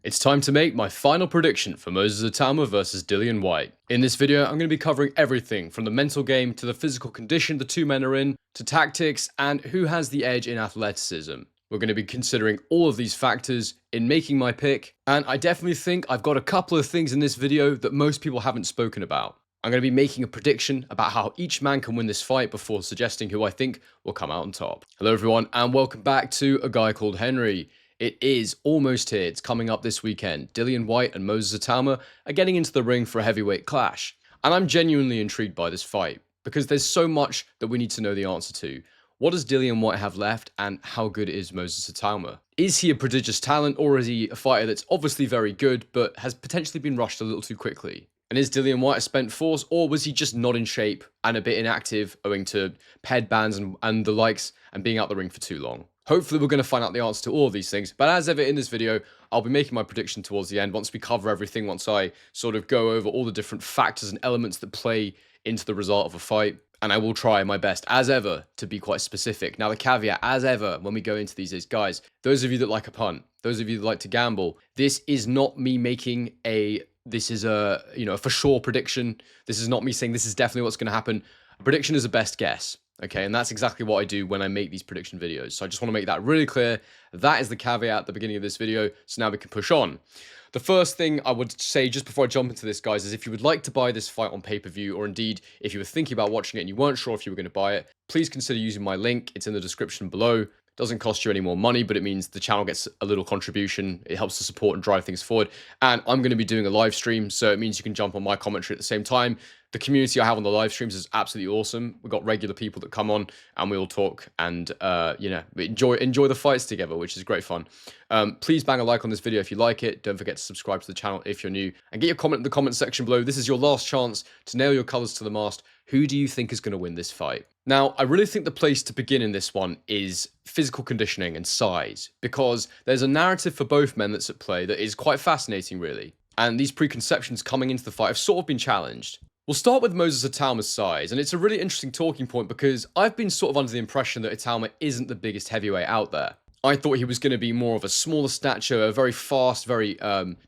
It's time to make my final prediction for Moses Itauma versus Dillian Whyte. In this video, I'm going to be covering everything from the mental game to the physical condition the two men are in, to tactics, and who has the edge in athleticism. We're going to be considering all of these factors in making my pick, and I definitely think I've got a couple of things in this video that most people haven't spoken about. I'm going to be making a prediction about how each man can win this fight before suggesting who I think will come out on top. Hello everyone, and welcome back to A Guy Called Henry. It is almost here. It's coming up this weekend. Dillian Whyte and Moses Itauma are getting into the ring for a heavyweight clash. And I'm genuinely intrigued by this fight because there's so much that we need to know the answer to. What does Dillian Whyte have left, and how good is Moses Itauma? Is he a prodigious talent, or is he a fighter that's obviously very good but has potentially been rushed a little too quickly? And is Dillian Whyte a spent force, or was he just not in shape and a bit inactive owing to ped bans and the likes and being out the ring for too long? Hopefully we're going to find out the answer to all of these things, but as ever in this video, I'll be making my prediction towards the end once we cover everything, once I sort of go over all the different factors and elements that play into the result of a fight, and I will try my best, as ever, to be quite specific. Now the caveat, as ever, when we go into these is, guys, those of you that like a punt, those of you that like to gamble, this is not me making this is a for sure prediction. This is not me saying this is definitely what's going to happen. A prediction is a best guess. Okay, and that's exactly what I do when I make these prediction videos. So I just want to make that really clear. That is the caveat at the beginning of this video. So now we can push on. The first thing I would say just before I jump into this, guys, is if you would like to buy this fight on pay-per-view, or indeed if you were thinking about watching it and you weren't sure if you were going to buy it, please consider using my link. It's in the description below. It doesn't cost you any more money, but it means the channel gets a little contribution. It helps to support and drive things forward. And I'm going to be doing a live stream, so it means you can jump on my commentary at the same time. The community I have on the live streams is absolutely awesome. We've got regular people that come on and we all talk and, we enjoy the fights together, which is great fun. Please bang a like on this video if you like it. Don't forget to subscribe to the channel if you're new. And get your comment in the comment section below. This is your last chance to nail your colors to the mast. Who do you think is going to win this fight? Now, I really think the place to begin in this one is physical conditioning and size, because there's a narrative for both men that's at play that is quite fascinating, really. And these preconceptions coming into the fight have sort of been challenged. We'll start with Moses Itauma's size, and it's a really interesting talking point because I've been sort of under the impression that Itauma isn't the biggest heavyweight out there. I thought he was going to be more of a smaller stature, a very fast, very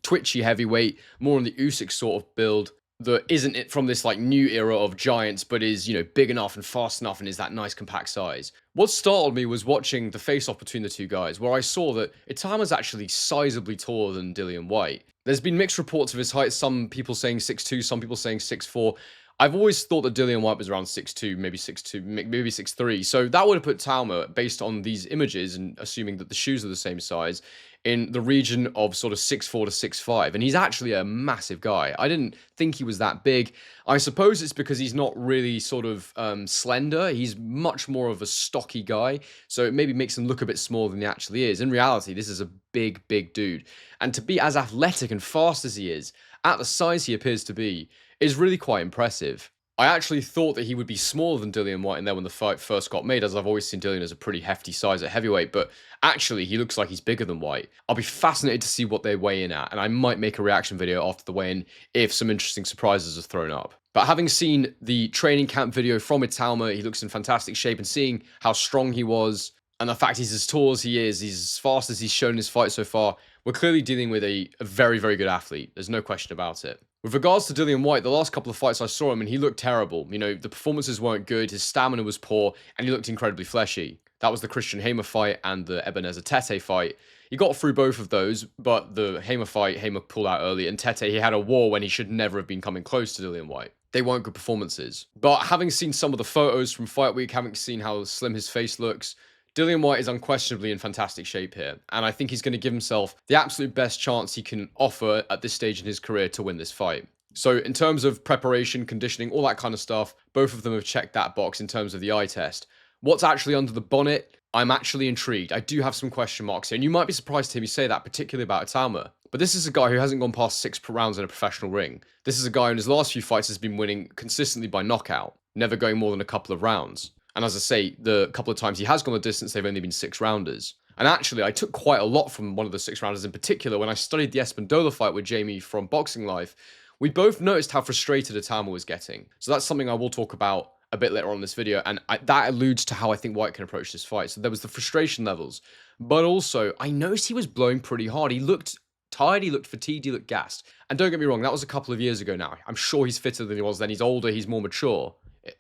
twitchy heavyweight, more on the Usyk sort of build that isn't it from this like new era of giants, but is, big enough and fast enough and is that nice compact size. What startled me was watching the face-off between the two guys, where I saw that Itauma's actually sizably taller than Dillian Whyte. There's been mixed reports of his height, some people saying 6'2", some people saying 6'4". I've always thought that Dillian Whyte was around 6'2", maybe 6'2", maybe 6'3". So that would have put Itauma, based on these images and assuming that the shoes are the same size, in the region of sort of 6'4" to 6'5". And he's actually a massive guy. I didn't think he was that big. I suppose it's because he's not really sort of slender. He's much more of a stocky guy. So it maybe makes him look a bit smaller than he actually is. In reality, this is a big, big dude. And to be as athletic and fast as he is, at the size he appears to be, is really quite impressive. I actually thought that he would be smaller than Dillian Whyte in there when the fight first got made, as I've always seen Dillian as a pretty hefty size at heavyweight, but actually he looks like he's bigger than Whyte. I'll be fascinated to see what they weigh in at, and I might make a reaction video after the weigh-in if some interesting surprises are thrown up. But having seen the training camp video from Itauma, he looks in fantastic shape, and seeing how strong he was, and the fact he's as tall as he is, he's as fast as he's shown in his fight so far, we're clearly dealing with a very, very good athlete. There's no question about it. With regards to Dillian Whyte, the last couple of fights I saw him and he looked terrible. The performances weren't good, his stamina was poor, and he looked incredibly fleshy. That was the Christian Hamer fight and the Ebenezer Tete fight. He got through both of those, but the Hamer fight, Hamer pulled out early, and Tete, he had a war when he should never have been coming close to Dillian Whyte. They weren't good performances. But having seen some of the photos from Fight Week, having seen how slim his face looks, Dillian Whyte is unquestionably in fantastic shape here, and I think he's going to give himself the absolute best chance he can offer at this stage in his career to win this fight. So in terms of preparation, conditioning, all that kind of stuff, both of them have checked that box in terms of the eye test. What's actually under the bonnet? I'm actually intrigued. I do have some question marks here, and you might be surprised to hear me say that, particularly about Itauma. But this is a guy who hasn't gone past 6 rounds in a professional ring. This is a guy who in his last few fights has been winning consistently by knockout, never going more than a couple of rounds. And as I say, the couple of times he has gone the distance, they've only been 6-rounders. And actually, I took quite a lot from one of the 6-rounders in particular when I studied the Espindola fight with Jamie from Boxing Life. We both noticed how frustrated Itauma was getting. So that's something I will talk about a bit later on in this video, and that alludes to how I think Whyte can approach this fight. So there was the frustration levels, but also I noticed he was blowing pretty hard. He looked tired, he looked fatigued, he looked gassed. And don't get me wrong, that was a couple of years ago now. I'm sure he's fitter than he was then. He's older, he's more mature.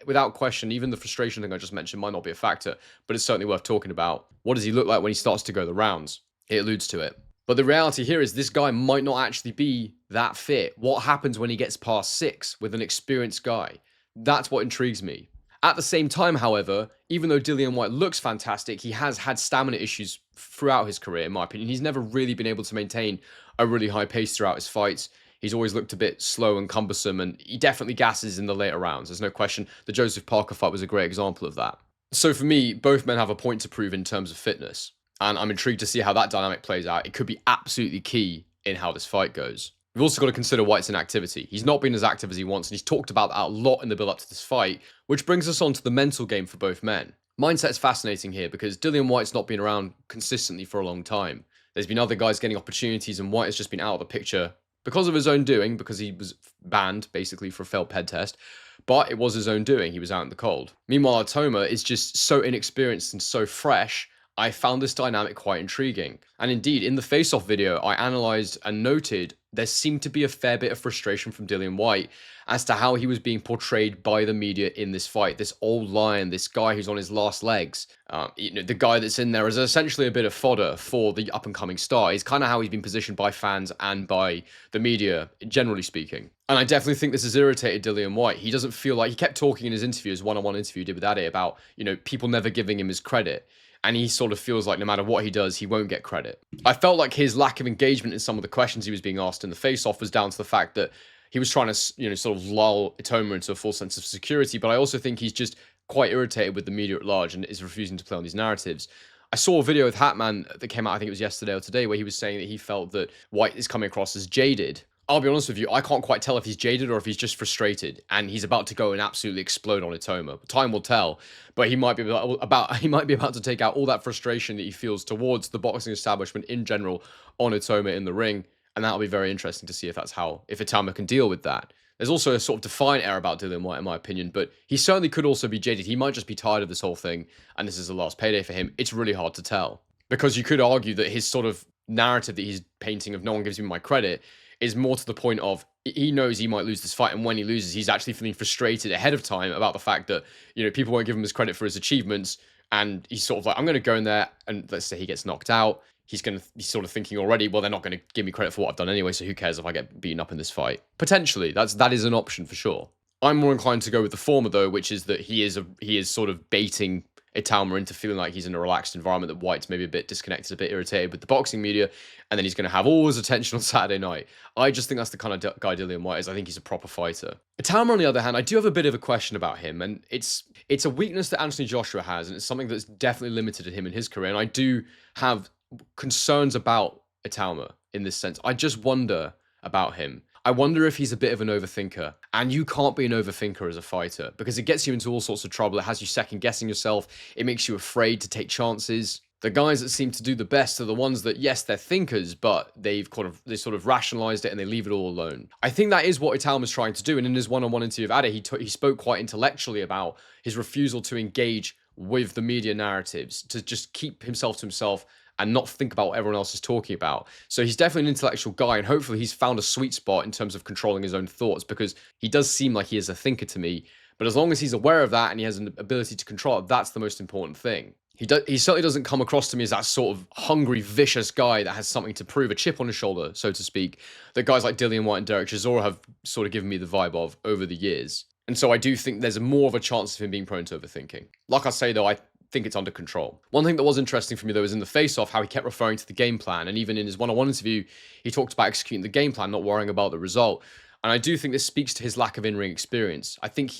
Without question, even the frustration thing I just mentioned might not be a factor, but it's certainly worth talking about. What does he look like when he starts to go the rounds? It alludes to it. But the reality here is this guy might not actually be that fit. What happens when he gets past 6 with an experienced guy? That's what intrigues me. At the same time, however, even though Dillian Whyte looks fantastic, he has had stamina issues throughout his career, in my opinion. He's never really been able to maintain a really high pace throughout his fights. He's always looked a bit slow and cumbersome, and he definitely gasses in the later rounds. There's no question. The Joseph Parker fight was a great example of that. So for me, both men have a point to prove in terms of fitness, and I'm intrigued to see how that dynamic plays out. It could be absolutely key in how this fight goes. We've also got to consider Whyte's inactivity. He's not been as active as he wants, and he's talked about that a lot in the build-up to this fight, which brings us on to the mental game for both men. Mindset's fascinating here because Dillian Whyte's not been around consistently for a long time. There's been other guys getting opportunities, and Whyte has just been out of the picture because of his own doing, because he was banned, basically, for a failed PED test. But it was his own doing. He was out in the cold. Meanwhile, Itauma is just so inexperienced and so fresh. I found this dynamic quite intriguing. And indeed, in the face-off video, I analysed and noted there seemed to be a fair bit of frustration from Dillian Whyte as to how he was being portrayed by the media in this fight. This old lion, this guy who's on his last legs, the guy that's in there is essentially a bit of fodder for the up-and-coming star. Is kind of how he's been positioned by fans and by the media, generally speaking. And I definitely think this has irritated Dillian Whyte. He doesn't feel like, he kept talking in his interview, his one-on-one interview he did with Ade about, people never giving him his credit. And he sort of feels like no matter what he does, he won't get credit. I felt like his lack of engagement in some of the questions he was being asked in the face-off was down to the fact that he was trying to, sort of lull Itauma into a full sense of security. But I also think he's just quite irritated with the media at large and is refusing to play on these narratives. I saw a video with Hatman that came out, I think it was yesterday or today, where he was saying that he felt that Whyte is coming across as jaded. I'll be honest with you, I can't quite tell if he's jaded or if he's just frustrated and he's about to go and absolutely explode on Itauma. Time will tell, but he might be about to take out all that frustration that he feels towards the boxing establishment in general on Itauma in the ring, and that'll be very interesting to see if Itauma can deal with that. There's also a sort of defiant air about Dillian Whyte, in my opinion, but he certainly could also be jaded. He might just be tired of this whole thing, and this is the last payday for him. It's really hard to tell, because you could argue that his sort of narrative that he's painting of no one gives me my credit is more to the point of he knows he might lose this fight, and when he loses, he's actually feeling frustrated ahead of time about the fact that, people won't give him his credit for his achievements, and he's sort of like, I'm going to go in there, and let's say he gets knocked out, he's sort of thinking already, well, they're not going to give me credit for what I've done anyway, so who cares if I get beaten up in this fight? Potentially, that is an option for sure. I'm more inclined to go with the former, though, which is that he is sort of baiting Itauma into feeling like he's in a relaxed environment, that Whyte's maybe a bit disconnected, a bit irritated with the boxing media, and then he's going to have all his attention on Saturday night. I just think that's the kind of guy Dillian Whyte is. I think he's a proper fighter. Itauma, on the other hand, I do have a bit of a question about him, and it's a weakness that Anthony Joshua has, and it's something that's definitely limited him in his career, and I do have concerns about Itauma in this sense. I just wonder about him. I wonder if he's a bit of an overthinker, and you can't be an overthinker as a fighter because it gets you into all sorts of trouble. It has you second guessing yourself. It makes you afraid to take chances. The guys that seem to do the best are the ones that, yes, they're thinkers, but they sort of rationalized it and they leave it all alone. I think that is what Itauma's trying to do. And in his one-on-one interview with Ade, he spoke quite intellectually about his refusal to engage with the media narratives, to just keep himself to himself and not think about what everyone else is talking about. So he's definitely an intellectual guy, and hopefully he's found a sweet spot in terms of controlling his own thoughts, because he does seem like he is a thinker to me. But as long as he's aware of that and he has an ability to control it, that's the most important thing. He certainly doesn't come across to me as that sort of hungry, vicious guy that has something to prove, a chip on his shoulder, so to speak, that guys like Dillian Whyte and Derek Chisora have sort of given me the vibe of over the years. And so I do think there's more of a chance of him being prone to overthinking. Like I say, though, I think it's under control. One thing that was interesting for me, though, is in the face-off, how he kept referring to the game plan. And even in his one-on-one interview, he talked about executing the game plan, not worrying about the result. And I do think this speaks to his lack of in-ring experience. I think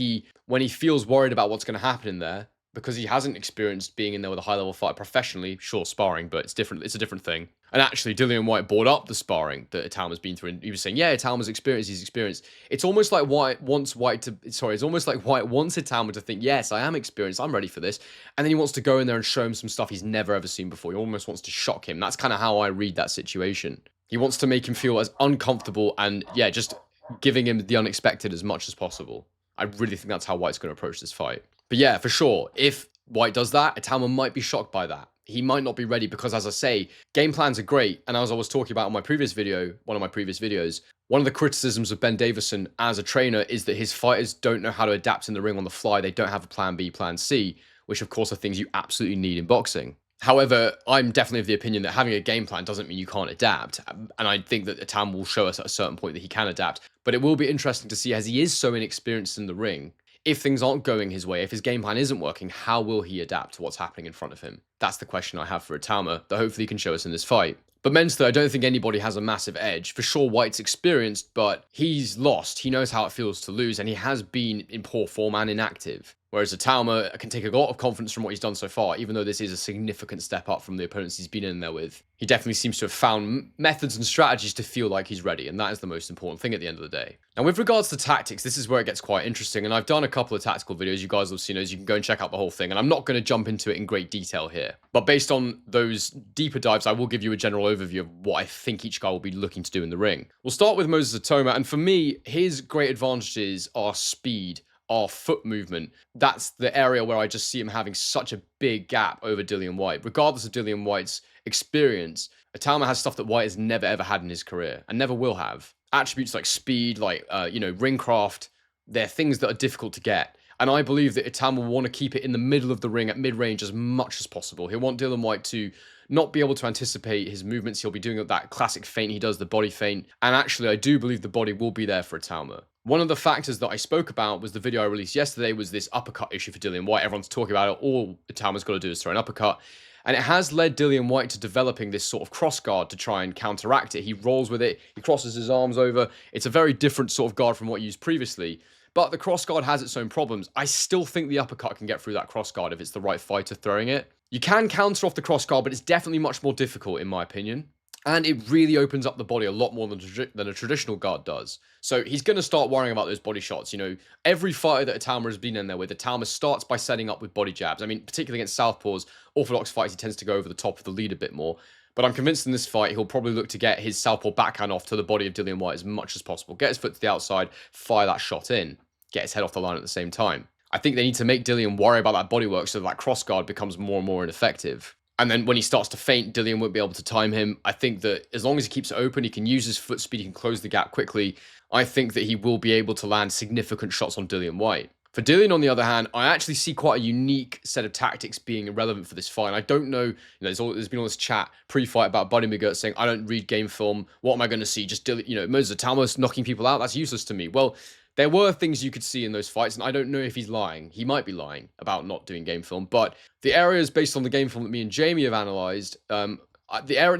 when he feels worried about what's going to happen in there, because he hasn't experienced being in there with a high-level fighter professionally, sure, sparring, but it's different. It's a different thing. And actually, Dillian Whyte brought up the sparring that Itauma's been through, and he was saying, yeah, Itauma's experienced, he's experienced. It's almost like Whyte wants Itauma to think, yes, I am experienced, I'm ready for this. And then he wants to go in there and show him some stuff he's never ever seen before. He almost wants to shock him. That's kind of how I read that situation. He wants to make him feel as uncomfortable and, yeah, just giving him the unexpected as much as possible. I really think that's how Whyte's going to approach this fight. But yeah, for sure, if Whyte does that, Itauma might be shocked by that. he might not be ready because, as I say, game plans are great. And as I was talking about in my previous video, one of my previous videos, one of the criticisms of Ben Davison as a trainer is that his fighters don't know how to adapt in the ring on the fly. They don't have a plan B, plan C, which of course are things you absolutely need in boxing. However, I'm definitely of the opinion that having a game plan doesn't mean you can't adapt. And I think that Itauma will show us at a certain point that he can adapt. But it will be interesting to see, as he is so inexperienced in the ring, if things aren't going his way, if his game plan isn't working, how will he adapt to what's happening in front of him? That's the question I have for Itauma that hopefully he can show us in this fight. But mentally, I don't think anybody has a massive edge. For sure, Whyte's experienced, but he's lost. He knows how it feels to lose, and he has been in poor form and inactive. Whereas Itauma can take a lot of confidence from what he's done so far, even though this is a significant step up from the opponents he's been in there with. He definitely seems to have found methods and strategies to feel like he's ready, and that is the most important thing at the end of the day. Now, with regards to tactics, this is where it gets quite interesting, and I've done a couple of tactical videos. You guys will have seen those. You can go and check out the whole thing, and I'm not going to jump into it in great detail here. But based on those deeper dives, I will give you a general overview of what I think each guy will be looking to do in the ring. We'll start with Moses Itauma, and for me, his great advantages are speed, our foot movement. That's the area where I just see him having such a big gap over Dillian Whyte. Regardless of Dillian Whyte's experience, Itauma has stuff that Whyte has never ever had in his career and never will have. Attributes like speed, like ring craft, they're things that are difficult to get. And I believe that Itauma will want to keep it in the middle of the ring at mid-range as much as possible. He'll want Dillian Whyte to not be able to anticipate his movements. He'll be doing that classic feint he does, the body feint. And actually, I do believe the body will be there for Itauma. One of the factors that I spoke about was the video I released yesterday was this uppercut issue for Dillian Whyte. Everyone's talking about it. All Itauma's got to do is throw an uppercut. And it has led Dillian Whyte to developing this sort of cross guard to try and counteract it. He rolls with it. He crosses his arms over. It's a very different sort of guard from what he used previously. But the cross guard has its own problems. I still think the uppercut can get through that cross guard if it's the right fighter throwing it. You can counter off the cross guard, but it's definitely much more difficult in my opinion. And it really opens up the body a lot more than a traditional guard does. So he's going to start worrying about those body shots. You know, every fighter that Itauma has been in there with, Itauma starts by setting up with body jabs. I mean, particularly against southpaws, orthodox fights, he tends to go over the top of the lead a bit more. But I'm convinced in this fight, he'll probably look to get his southpaw backhand off to the body of Dillian Whyte as much as possible. Get his foot to the outside, fire that shot in, get his head off the line at the same time. I think they need to make Dillian worry about that bodywork so that cross guard becomes more and more ineffective. And then when he starts to feint, Dillian won't be able to time him. I think that as long as he keeps it open, he can use his foot speed, he can close the gap quickly. I think that he will be able to land significant shots on Dillian Whyte. For Dillian, on the other hand, I actually see quite a unique set of tactics being irrelevant for this fight. I don't know, there's been all this chat pre-fight about Buddy McGirt saying, I don't read game film. What am I going to see? Just Dillian, Moses Itauma knocking people out? That's useless to me. Well, there were things you could see in those fights, and I don't know if he's lying. He might be lying about not doing game film, but the areas based on the game film that me and Jamie have analysed, the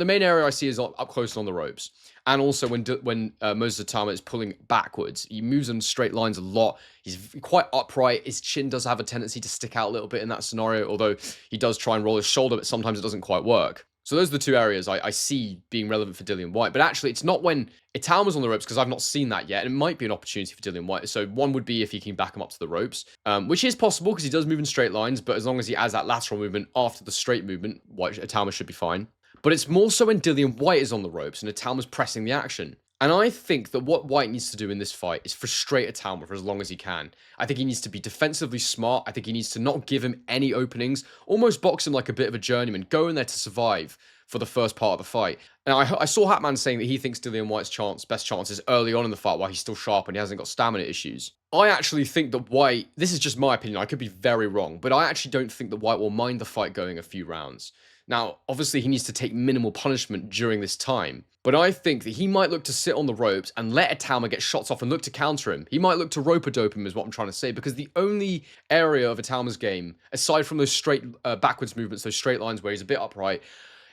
main area I see is up close and on the ropes. And also when Moses Itauma is pulling backwards, he moves in straight lines a lot. He's quite upright. His chin does have a tendency to stick out a little bit in that scenario, although he does try and roll his shoulder, but sometimes it doesn't quite work. So those are the two areas I see being relevant for Dillian Whyte. But actually, it's not when Itauma's on the ropes, because I've not seen that yet. And it might be an opportunity for Dillian Whyte. So one would be if he can back him up to the ropes, which is possible because he does move in straight lines. But as long as he adds that lateral movement after the straight movement, Itauma should be fine. But it's more so when Dillian Whyte is on the ropes and Itauma's pressing the action. And I think that what Whyte needs to do in this fight is frustrate Itauma for as long as he can. I think he needs to be defensively smart. I think he needs to not give him any openings, almost box him like a bit of a journeyman, go in there to survive for the first part of the fight. Now, I saw Hatman saying that he thinks Dillian Whyte's best chance is early on in the fight while he's still sharp and he hasn't got stamina issues. I actually think that Whyte, this is just my opinion, I could be very wrong, but I actually don't think that Whyte will mind the fight going a few rounds. Now, obviously, he needs to take minimal punishment during this time, but I think that he might look to sit on the ropes and let Itauma get shots off and look to counter him. He might look to rope-a-dope him is what I'm trying to say, because the only area of Itauma's game, aside from those straight backwards movements, those straight lines where he's a bit upright,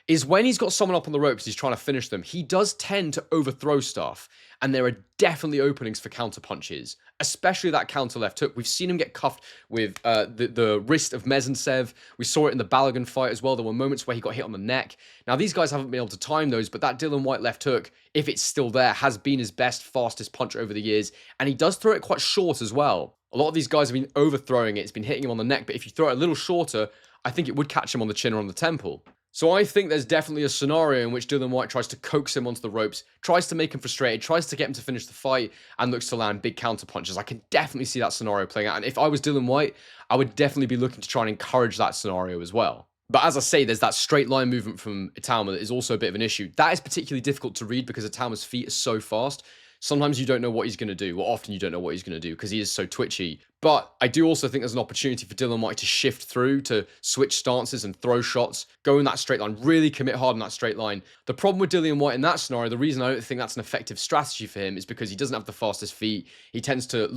is when he's got someone up on the ropes, he's trying to finish them. He does tend to overthrow stuff, and there are definitely openings for counter punches, especially that counter left hook. We've seen him get cuffed with the wrist of Mezentsev. We saw it in the Balogun fight as well. There were moments where he got hit on the neck. Now, these guys haven't been able to time those, but that Dillian Whyte left hook, if it's still there, has been his best, fastest punch over the years, and he does throw it quite short as well. A lot of these guys have been overthrowing it. It's been hitting him on the neck, but if you throw it a little shorter, I think it would catch him on the chin or on the temple. So I think there's definitely a scenario in which Dillian Whyte tries to coax him onto the ropes, tries to make him frustrated, tries to get him to finish the fight, and looks to land big counter punches. I can definitely see that scenario playing out. And if I was Dillian Whyte, I would definitely be looking to try and encourage that scenario as well. But as I say, there's that straight line movement from Itauma that is also a bit of an issue. That is particularly difficult to read because Itauma's feet are so fast. Sometimes you don't know what he's going to do. Well, often you don't know what he's going to do because he is so twitchy. But I do also think there's an opportunity for Dillian Whyte to shift through, to switch stances and throw shots, go in that straight line, really commit hard in that straight line. The problem with Dillian Whyte in that scenario, the reason I don't think that's an effective strategy for him is because he doesn't have the fastest feet. He tends to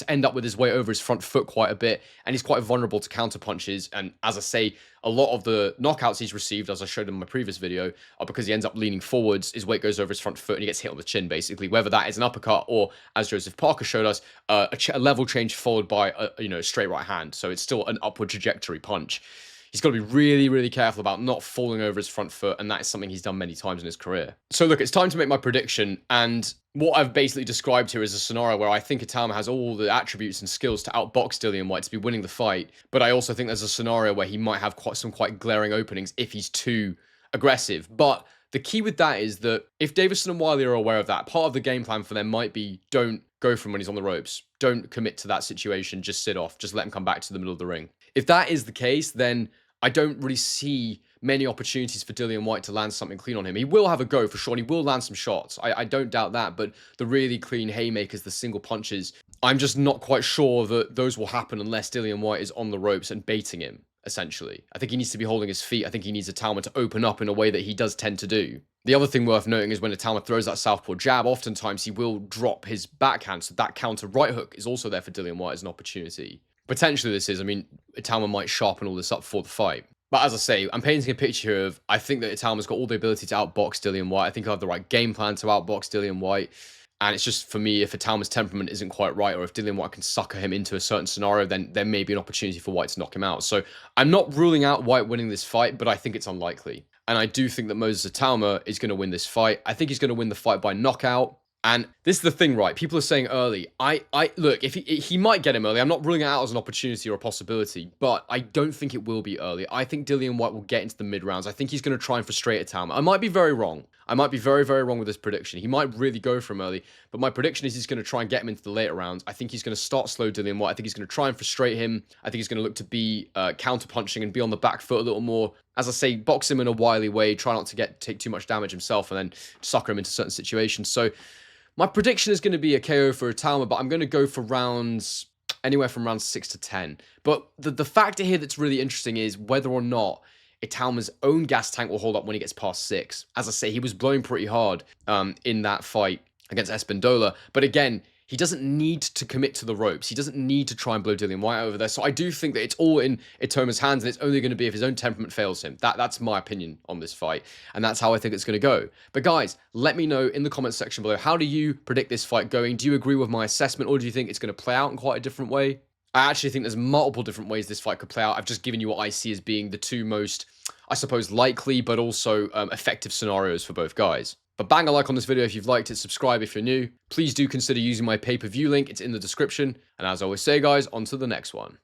end up with his weight over his front foot quite a bit, and he's quite vulnerable to counter punches. And as I say, a lot of the knockouts he's received, as I showed in my previous video, are because he ends up leaning forwards, his weight goes over his front foot, and he gets hit on the chin, basically, whether that is an uppercut or, as Joseph Parker showed us, a level change followed by a straight right hand. So it's still an upward trajectory punch. He's got to be really, really careful about not falling over his front foot, and that is something he's done many times in his career. So look, it's time to make my prediction, and what I've basically described here is a scenario where I think Itauma has all the attributes and skills to outbox Dillian Whyte to be winning the fight, but I also think there's a scenario where he might have quite glaring openings if he's too aggressive. But the key with that is that if Davison and Wiley are aware of that, part of the game plan for them might be don't go for him when he's on the ropes. Don't commit to that situation. Just sit off. Just let him come back to the middle of the ring. If that is the case, then I don't really see many opportunities for Dillian Whyte to land something clean on him. He will have a go for sure, and he will land some shots. I don't doubt that, but the really clean haymakers, the single punches, I'm just not quite sure that those will happen unless Dillian Whyte is on the ropes and baiting him, essentially. I think he needs to be holding his feet. I think he needs Itauma to open up in a way that he does tend to do. The other thing worth noting is when Itauma throws that southpaw jab, oftentimes he will drop his backhand, so that counter right hook is also there for Dillian Whyte as an opportunity. Potentially this is, I mean, Itauma might sharpen all this up for the fight. But as I say, I'm painting a picture here of, I think that Itauma's got all the ability to outbox Dillian Whyte. I think he'll have the right game plan to outbox Dillian Whyte. And it's just, for me, if Itauma's temperament isn't quite right, or if Dillian Whyte can sucker him into a certain scenario, then there may be an opportunity for Whyte to knock him out. So I'm not ruling out Whyte winning this fight, but I think it's unlikely. And I do think that Moses Itauma is going to win this fight. I think he's going to win the fight by knockout. And this is the thing, right? People are saying early. Look, if he might get him early. I'm not ruling it out as an opportunity or a possibility, but I don't think it will be early. I think Dillian Whyte will get into the mid rounds. I think he's going to try and frustrate Itauma. I might be very wrong. I might be very, very wrong with this prediction. He might really go for him early, but my prediction is he's going to try and get him into the later rounds. I think he's going to start slow Dillian Whyte. I think he's going to try and frustrate him. I think he's going to look to be counter-punching and be on the back foot a little more. As I say, box him in a wily way, try not to take too much damage himself, and then sucker him into certain situations. So my prediction is going to be a KO for Itauma, but I'm going to go for rounds anywhere from rounds 6 to 10. But the factor here that's really interesting is whether or not Itauma's own gas tank will hold up when he gets past 6. As I say, he was blowing pretty hard in that fight against Espindola. But again, he doesn't need to commit to the ropes. He doesn't need to try and blow Dillian Whyte over there. So I do think that it's all in Itauma's hands, and it's only going to be if his own temperament fails him. That's my opinion on this fight, and that's how I think it's going to go. But guys, let me know in the comments section below, how do you predict this fight going? Do you agree with my assessment, or do you think it's going to play out in quite a different way? I actually think there's multiple different ways this fight could play out. I've just given you what I see as being the two most, I suppose, likely, but also effective scenarios for both guys. But bang a like on this video if you've liked it, subscribe if you're new. Please do consider using my pay-per-view link, it's in the description. And as I always say guys, on to the next one.